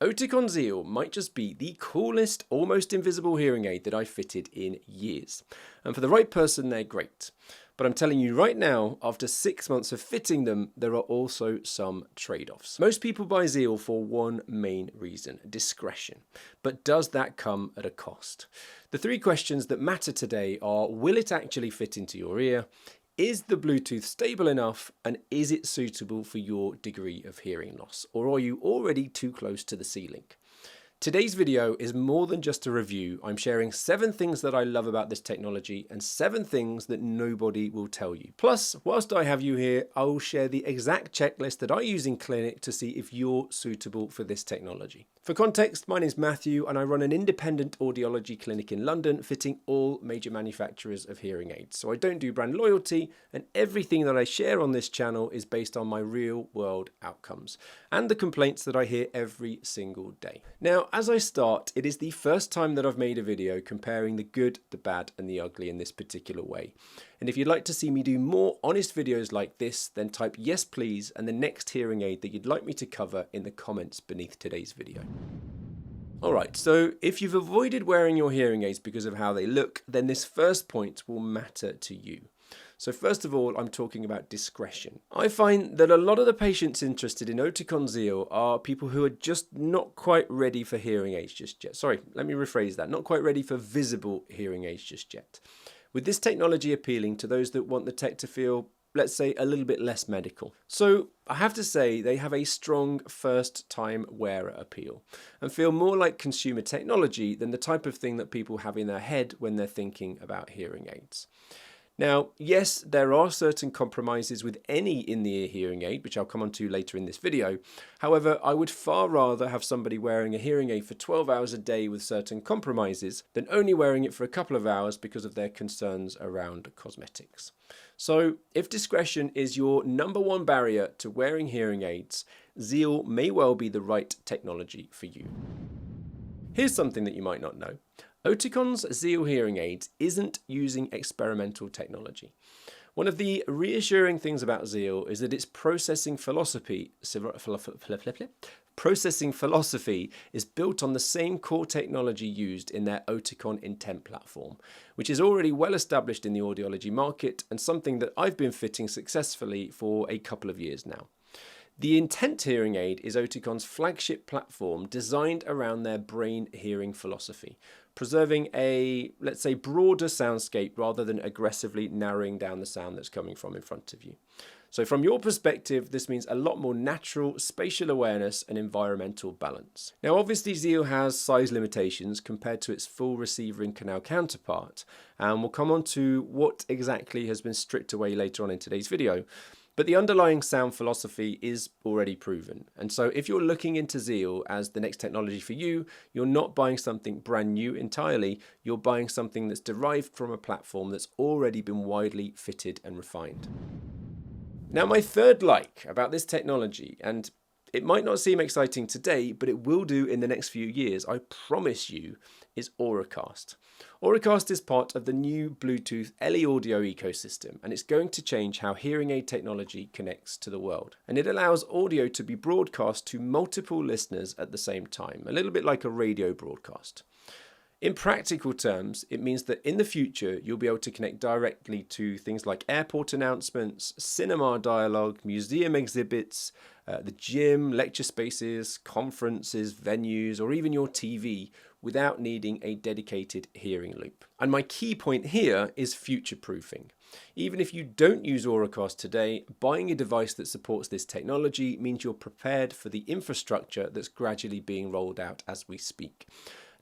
Oticon Zeal might just be the coolest, almost invisible hearing aid that I've fitted in years. And for the right person, they're great. But I'm telling you right now, after 6 months of fitting them, there are also some trade-offs. Most people buy Zeal for one main reason: discretion. But does that come at a cost? The three questions that matter today are: will it actually fit into your ear? Is the Bluetooth stable enough, and is it suitable for your degree of hearing loss, or are you already too close to the ceiling? Today's video is more than just a review. I'm sharing 7 things that I love about this technology and 7 things that nobody will tell you. Plus, whilst I have you here, I will share the exact checklist that I use in clinic to see if you're suitable for this technology. For context, my name is Matthew and I run an independent audiology clinic in London, fitting all major manufacturers of hearing aids. So I don't do brand loyalty, and everything that I share on this channel is based on my real world outcomes and the complaints that I hear every single day. Now, as I start, it is the first time that I've made a video comparing the good, the bad and the ugly in this particular way. And if you'd like to see me do more honest videos like this, then type yes please and the next hearing aid that you'd like me to cover in the comments beneath today's video. Alright, so if you've avoided wearing your hearing aids because of how they look, then this first point will matter to you. So first of all, I'm talking about discretion. I find that a lot of the patients interested in Oticon Zeal are people who are just not quite ready for hearing aids just yet. Sorry, let me rephrase that. Not quite ready for visible hearing aids just yet. With this technology appealing to those that want the tech to feel, let's say, a little bit less medical. So I have to say they have a strong first-time wearer appeal and feel more like consumer technology than the type of thing that people have in their head when they're thinking about hearing aids. Now, yes, there are certain compromises with any in-the-ear hearing aid, which I'll come on to later in this video. However, I would far rather have somebody wearing a hearing aid for 12 hours a day with certain compromises than only wearing it for a couple of hours because of their concerns around cosmetics. So, if discretion is your #1 barrier to wearing hearing aids, Zeal may well be the right technology for you. Here's something that you might not know. Oticon's Zeal hearing aids isn't using experimental technology. One of the reassuring things about Zeal is that its processing philosophy is built on the same core technology used in their Oticon Intent platform, which is already well established in the audiology market and something that I've been fitting successfully for a couple of years now. The Intent hearing aid is Oticon's flagship platform designed around their brain hearing philosophy, preserving a, let's say, broader soundscape rather than aggressively narrowing down the sound that's coming from in front of you. So from your perspective, this means a lot more natural spatial awareness and environmental balance. Now, obviously Zeal has size limitations compared to its full receiver and canal counterpart, and we'll come on to what exactly has been stripped away later on in today's video. But the underlying sound philosophy is already proven. And so if you're looking into Zeal as the next technology for you, you're not buying something brand new entirely, you're buying something that's derived from a platform that's already been widely fitted and refined. Now, my third like about this technology, and it might not seem exciting today, but it will do in the next few years, I promise you, is Auracast. Auracast is part of the new Bluetooth LE audio ecosystem, and it's going to change how hearing aid technology connects to the world. And it allows audio to be broadcast to multiple listeners at the same time, a little bit like a radio broadcast. In practical terms, it means that in the future, you'll be able to connect directly to things like airport announcements, cinema dialogue, museum exhibits, the gym, lecture spaces, conferences, venues, or even your TV without needing a dedicated hearing loop. And my key point here is future-proofing. Even if you don't use Auracast today, buying a device that supports this technology means you're prepared for the infrastructure that's gradually being rolled out as we speak.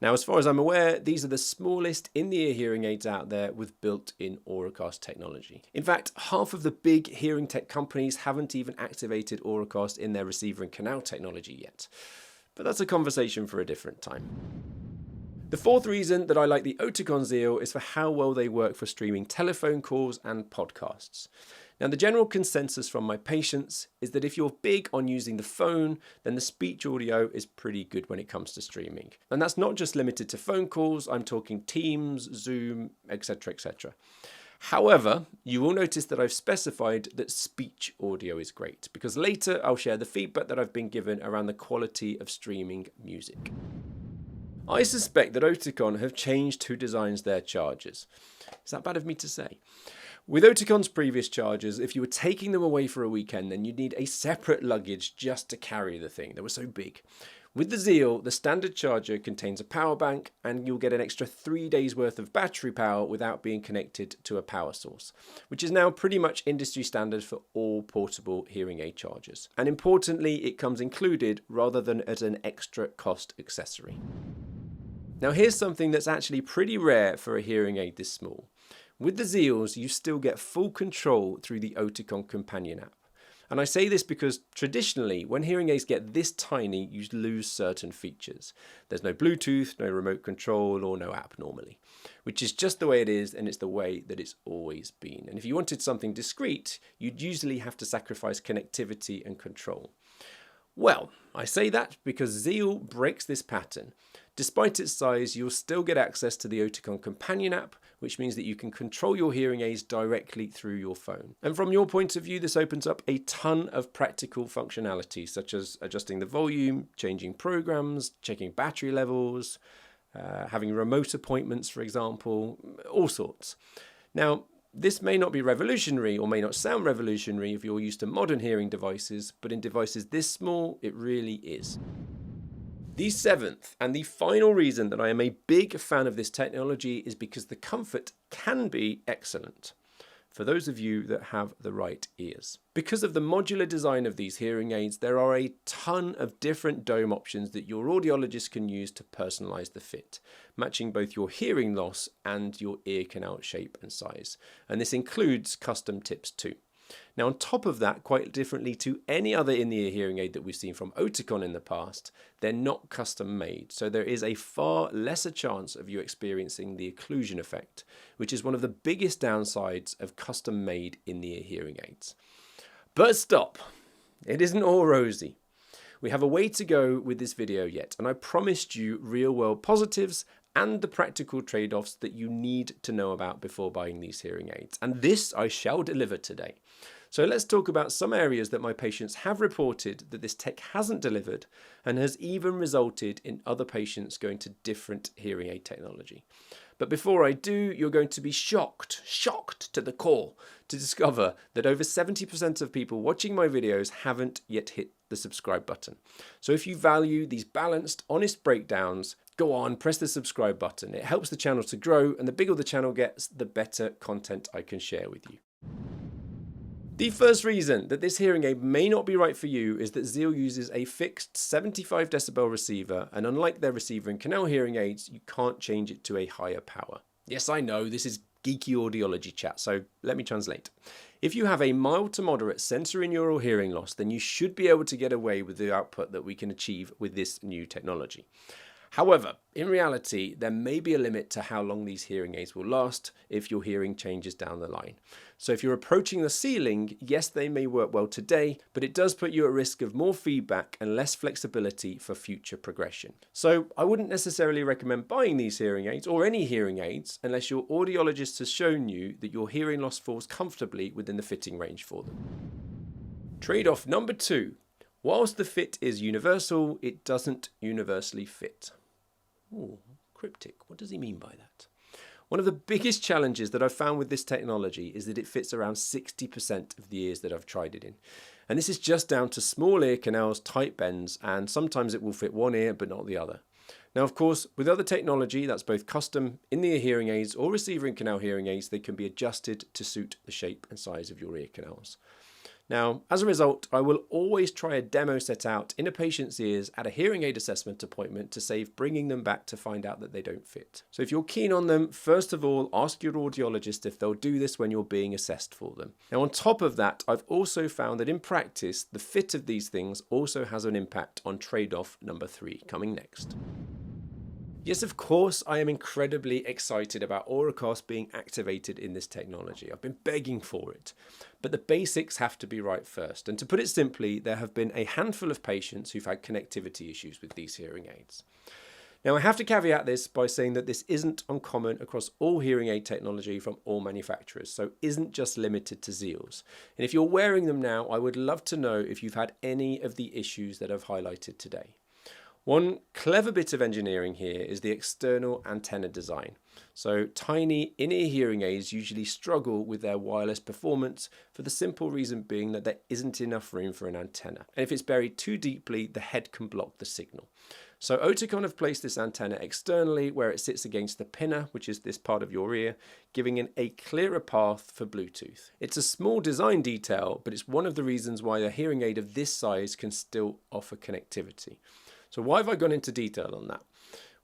Now, as far as I'm aware, these are the smallest in-the-ear hearing aids out there with built-in Auracast technology. In fact, half of the big hearing tech companies haven't even activated Auracast in their receiver and canal technology yet. But that's a conversation for a different time. The fourth reason that I like the Oticon Zeal is for how well they work for streaming telephone calls and podcasts. Now, the general consensus from my patients is that if you're big on using the phone, then the speech audio is pretty good when it comes to streaming. And that's not just limited to phone calls, I'm talking Teams, Zoom, etc., etc. However, you will notice that I've specified that speech audio is great, because later I'll share the feedback that I've been given around the quality of streaming music. I suspect that Oticon have changed who designs their chargers. Is that bad of me to say? With Oticon's previous chargers, if you were taking them away for a weekend, then you'd need a separate luggage just to carry the thing. They were so big. With the Zeal, the standard charger contains a power bank, and you'll get an extra 3 days worth of battery power without being connected to a power source, which is now pretty much industry standard for all portable hearing aid chargers. And importantly, it comes included rather than as an extra cost accessory. Now here's something that's actually pretty rare for a hearing aid this small. With the Zeals, you still get full control through the Oticon companion app. And I say this because traditionally, when hearing aids get this tiny, you lose certain features. There's no Bluetooth, no remote control, or no app normally, which is just the way it is, and it's the way that it's always been. And if you wanted something discreet, you'd usually have to sacrifice connectivity and control. Well, I say that because Zeal breaks this pattern. Despite its size, you'll still get access to the Oticon companion app, which means that you can control your hearing aids directly through your phone. And from your point of view, this opens up a ton of practical functionality, such as adjusting the volume, changing programs, checking battery levels, having remote appointments, for example, all sorts. Now, this may not be revolutionary or may not sound revolutionary if you're used to modern hearing devices, but in devices this small, it really is. The seventh and the final reason that I am a big fan of this technology is because the comfort can be excellent for those of you that have the right ears. Because of the modular design of these hearing aids, there are a ton of different dome options that your audiologist can use to personalize the fit, matching both your hearing loss and your ear canal shape and size. And this includes custom tips too. Now, on top of that, quite differently to any other in-the-ear hearing aid that we've seen from Oticon in the past, they're not custom made. So there is a far lesser chance of you experiencing the occlusion effect, which is one of the biggest downsides of custom made in-the-ear hearing aids. But stop, it isn't all rosy. We have a way to go with this video yet, and I promised you real-world positives and the practical trade-offs that you need to know about before buying these hearing aids. And this I shall deliver today. So let's talk about some areas that my patients have reported that this tech hasn't delivered and has even resulted in other patients going to different hearing aid technology. But before I do, you're going to be shocked to the core to discover that over 70% of people watching my videos haven't yet hit the subscribe button. So if you value these balanced, honest breakdowns, go on, press the subscribe button. It helps the channel to grow, and the bigger the channel gets, the better content I can share with you. The first reason that this hearing aid may not be right for you is that Zeal uses a fixed 75 decibel receiver, and unlike their receiver in canal hearing aids, you can't change it to a higher power. Yes, I know, this is geeky audiology chat, so let me translate. If you have a mild to moderate sensorineural hearing loss, then you should be able to get away with the output that we can achieve with this new technology. However, in reality, there may be a limit to how long these hearing aids will last if your hearing changes down the line. So if you're approaching the ceiling, yes, they may work well today, but it does put you at risk of more feedback and less flexibility for future progression. So I wouldn't necessarily recommend buying these hearing aids or any hearing aids unless your audiologist has shown you that your hearing loss falls comfortably within the fitting range for them. Trade-off number 2. Whilst the fit is universal, it doesn't universally fit. Ooh, cryptic. What does he mean by that? One of the biggest challenges that I've found with this technology is that it fits around 60% of the ears that I've tried it in. And this is just down to small ear canals, tight bends, and sometimes it will fit one ear but not the other. Now, of course, with other technology that's both custom in-the-ear hearing aids or receiver in canal hearing aids, they can be adjusted to suit the shape and size of your ear canals. Now, as a result, I will always try a demo set out in a patient's ears at a hearing aid assessment appointment to save bringing them back to find out that they don't fit. So if you're keen on them, first of all, ask your audiologist if they'll do this when you're being assessed for them. Now, on top of that, I've also found that in practice, the fit of these things also has an impact on trade-off number 3, coming next. Yes, of course, I am incredibly excited about Auracast being activated in this technology. I've been begging for it. But the basics have to be right first. And to put it simply, there have been a handful of patients who've had connectivity issues with these hearing aids. Now, I have to caveat this by saying that this isn't uncommon across all hearing aid technology from all manufacturers, so isn't just limited to Zeals. And if you're wearing them now, I would love to know if you've had any of the issues that I've highlighted today. One clever bit of engineering here is the external antenna design. So tiny in-ear hearing aids usually struggle with their wireless performance for the simple reason being that there isn't enough room for an antenna. And if it's buried too deeply, the head can block the signal. So Oticon have placed this antenna externally where it sits against the pinna, which is this part of your ear, giving it a clearer path for Bluetooth. It's a small design detail, but it's one of the reasons why a hearing aid of this size can still offer connectivity. So why have I gone into detail on that?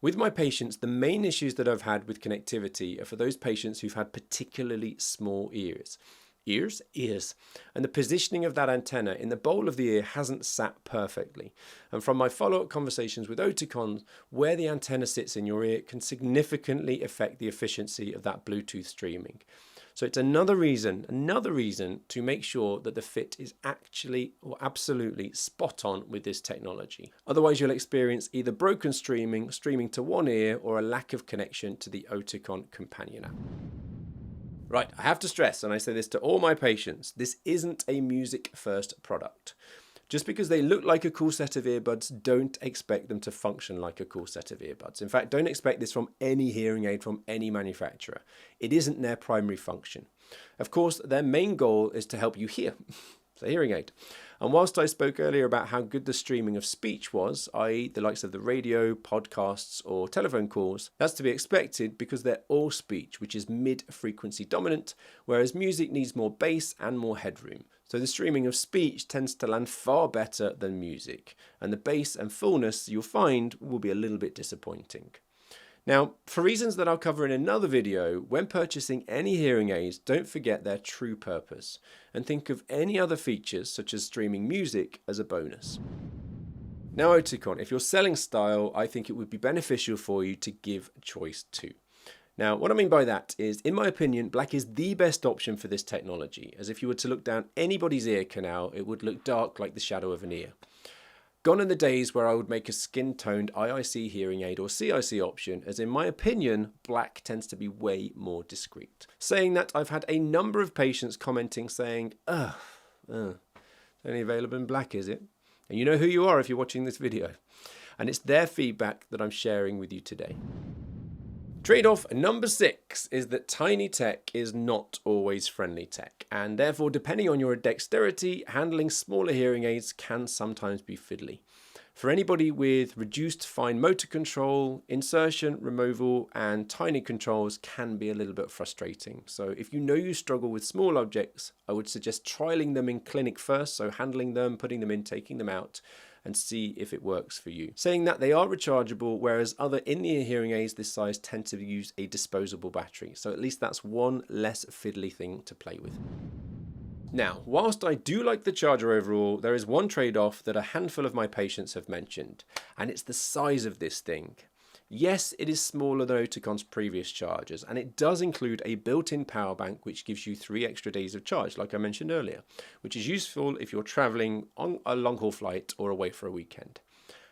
With my patients, the main issues that I've had with connectivity are for those patients who've had particularly small ears. Ears. And the positioning of that antenna in the bowl of the ear hasn't sat perfectly. And from my follow-up conversations with Oticon, where the antenna sits in your ear can significantly affect the efficiency of that Bluetooth streaming. So it's another reason to make sure that the fit is actually or absolutely spot on with this technology. Otherwise, you'll experience either broken streaming to one ear, or a lack of connection to the Oticon companion app. Right, I have to stress, and I say this to all my patients, this isn't a music-first product. Just because they look like a cool set of earbuds, don't expect them to function like a cool set of earbuds. In fact, don't expect this from any hearing aid from any manufacturer. It isn't their primary function. Of course, their main goal is to help you hear. It's a hearing aid. And whilst I spoke earlier about how good the streaming of speech was, i.e. the likes of the radio, podcasts or telephone calls, that's to be expected because they're all speech, which is mid-frequency dominant, whereas music needs more bass and more headroom. So the streaming of speech tends to land far better than music, and the bass and fullness you'll find will be a little bit disappointing. Now, for reasons that I'll cover in another video, when purchasing any hearing aids, don't forget their true purpose, and think of any other features, such as streaming music, as a bonus. Now Oticon, if you're selling style, I think it would be beneficial for you to give choice to. Now, what I mean by that is, in my opinion, black is the best option for this technology, as if you were to look down anybody's ear canal, it would look dark like the shadow of an ear. Gone are the days where I would make a skin-toned IIC hearing aid or CIC option, as in my opinion, black tends to be way more discreet. Saying that, I've had a number of patients commenting saying, it's only available in black, is it? And you know who you are if you're watching this video. And it's their feedback that I'm sharing with you today. Trade-off number 6 is that tiny tech is not always friendly tech, and therefore, depending on your dexterity, handling smaller hearing aids can sometimes be fiddly. For anybody with reduced fine motor control, insertion, removal, and tiny controls can be a little bit frustrating. So if you know you struggle with small objects, I would suggest trialing them in clinic first, so handling them, putting them in, taking them out, and see if it works for you. Saying that, they are rechargeable, whereas other in-ear hearing aids this size tend to use a disposable battery. So at least that's one less fiddly thing to play with. Now, whilst I do like the charger overall, there is one trade-off that a handful of my patients have mentioned, and it's the size of this thing. Yes, it is smaller than Oticon's previous chargers, and it does include a built-in power bank which gives you 3 extra days of charge, like I mentioned earlier, which is useful if you're traveling on a long-haul flight or away for a weekend.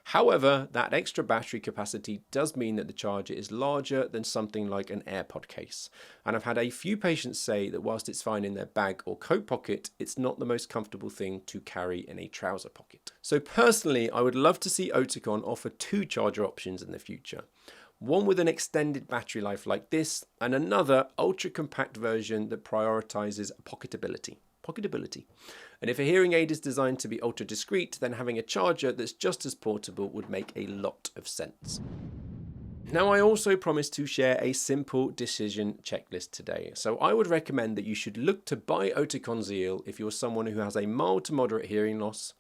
However, that extra battery capacity does mean that the charger is larger than something like an AirPod case. And I've had a few patients say that whilst it's fine in their bag or coat pocket, it's not the most comfortable thing to carry in a trouser pocket. So personally, I would love to see Oticon offer 2 charger options in the future. One with an extended battery life like this, and another ultra-compact version that prioritizes pocketability. And if a hearing aid is designed to be ultra discreet, then having a charger that's just as portable would make a lot of sense. Now, I also promised to share a simple decision checklist today. So I would recommend that you should look to buy Oticon Zeal if you're someone who has a mild to moderate hearing loss,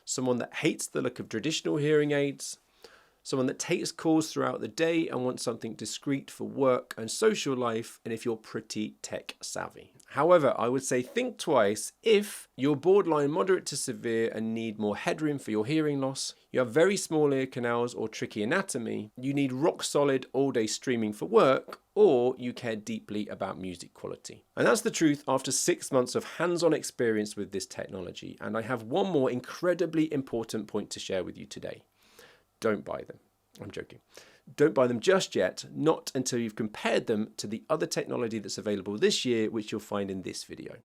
someone that hates the look of traditional hearing aids, someone that takes calls throughout the day and wants something discreet for work and social life, and if you're pretty tech savvy. However, I would say think twice if you're borderline moderate to severe and need more headroom for your hearing loss, you have very small ear canals or tricky anatomy, you need rock solid all day streaming for work, or you care deeply about music quality. And that's the truth after 6 months of hands-on experience with this technology. And I have one more incredibly important point to share with you today. Don't buy them. I'm joking. don't buy them just yet, not until you've compared them to the other technology that's available this year, which you'll find in this video.